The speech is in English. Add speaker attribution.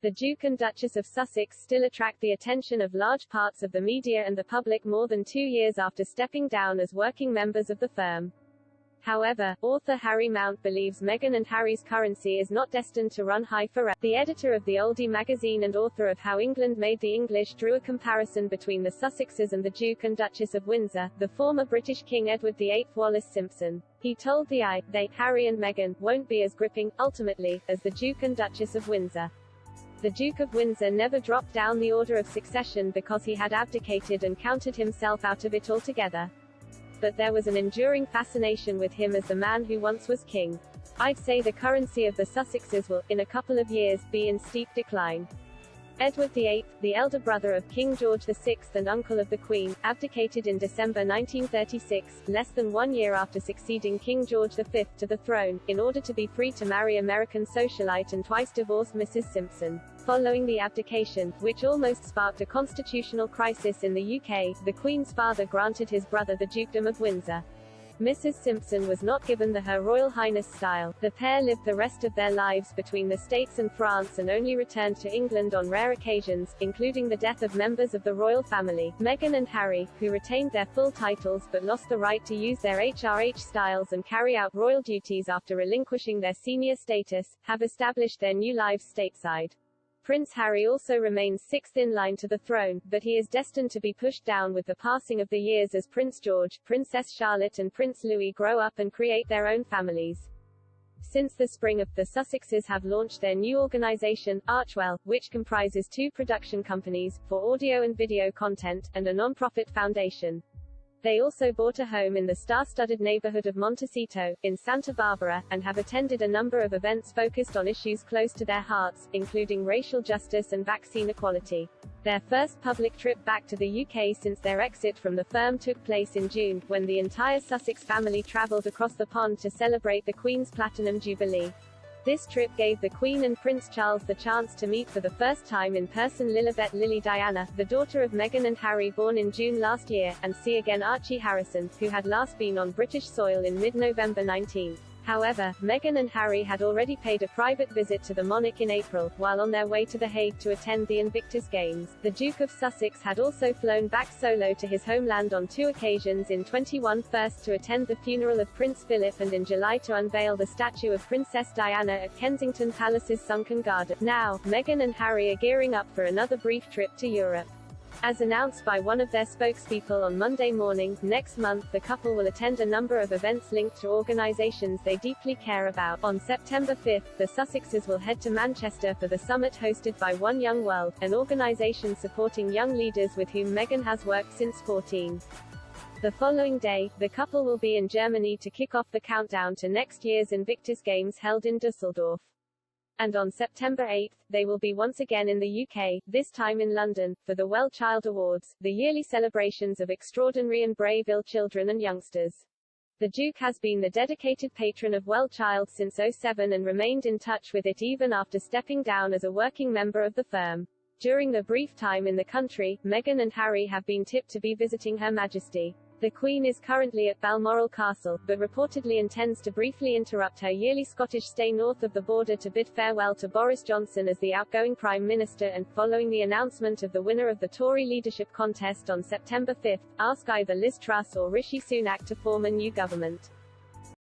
Speaker 1: The Duke and Duchess of Sussex still attract the attention of large parts of the media and the public more than 2 years after stepping down as working members of the firm. However, author Harry Mount believes Meghan and Harry's currency is not destined to run high forever. The editor of the Oldie magazine and author of How England Made the English drew a comparison between the Sussexes and the Duke and Duchess of Windsor, the former British King Edward VIII Wallace Simpson. He told the Eye, Harry and Meghan, won't be as gripping, ultimately, as the Duke and Duchess of Windsor. The Duke of Windsor never dropped down the order of succession because he had abdicated and counted himself out of it altogether. But there was an enduring fascination with him as the man who once was king. I'd say the currency of the Sussexes will, in a couple of years, be in steep decline. Edward VIII, the elder brother of King George VI and uncle of the Queen, abdicated in December 1936, less than 1 year after succeeding King George V to the throne, in order to be free to marry American socialite and twice-divorced Mrs. Simpson. Following the abdication, which almost sparked a constitutional crisis in the UK, the Queen's father granted his brother the Dukedom of Windsor. Mrs. Simpson was not given the Her Royal Highness style. The pair lived the rest of their lives between the States and France and only returned to England on rare occasions, including the death of members of the royal family. Meghan and Harry, who retained their full titles but lost the right to use their HRH styles and carry out royal duties after relinquishing their senior status, have established their new lives stateside. Prince Harry also remains sixth in line to the throne, but he is destined to be pushed down with the passing of the years as Prince George, Princess Charlotte and Prince Louis grow up and create their own families. Since the spring of, the Sussexes have launched their new organization, Archewell, which comprises 2 production companies, for audio and video content, and a non-profit foundation. They also bought a home in the star-studded neighborhood of Montecito, in Santa Barbara, and have attended a number of events focused on issues close to their hearts, including racial justice and vaccine equality. Their first public trip back to the UK since their exit from the firm took place in June, when the entire Sussex family traveled across the pond to celebrate the Queen's Platinum Jubilee. This trip gave the Queen and Prince Charles the chance to meet for the first time in person Lilibet Lily Diana, the daughter of Meghan and Harry born in June last year, and see again Archie Harrison, who had last been on British soil in mid-November 19. However, Meghan and Harry had already paid a private visit to the monarch in April, while on their way to The Hague to attend the Invictus Games. The Duke of Sussex had also flown back solo to his homeland on 2 occasions in 21, first to attend the funeral of Prince Philip and in July to unveil the statue of Princess Diana at Kensington Palace's sunken garden. Now, Meghan and Harry are gearing up for another brief trip to Europe. As announced by one of their spokespeople on Monday morning, next month the couple will attend a number of events linked to organizations they deeply care about. On September 5, the Sussexes will head to Manchester for the summit hosted by One Young World, an organization supporting young leaders with whom Meghan has worked since 14. The following day, the couple will be in Germany to kick off the countdown to next year's Invictus Games held in Dusseldorf. And on September 8, they will be once again in the UK, this time in London, for the Well Child Awards, the yearly celebrations of extraordinary and brave ill children and youngsters. The Duke has been the dedicated patron of Well Child since '07 and remained in touch with it even after stepping down as a working member of the firm. During the brief time in the country, Meghan and Harry have been tipped to be visiting Her Majesty. The Queen is currently at Balmoral Castle, but reportedly intends to briefly interrupt her yearly Scottish stay north of the border to bid farewell to Boris Johnson as the outgoing Prime Minister and, following the announcement of the winner of the Tory leadership contest on September 5, ask either Liz Truss or Rishi Sunak to form a new government.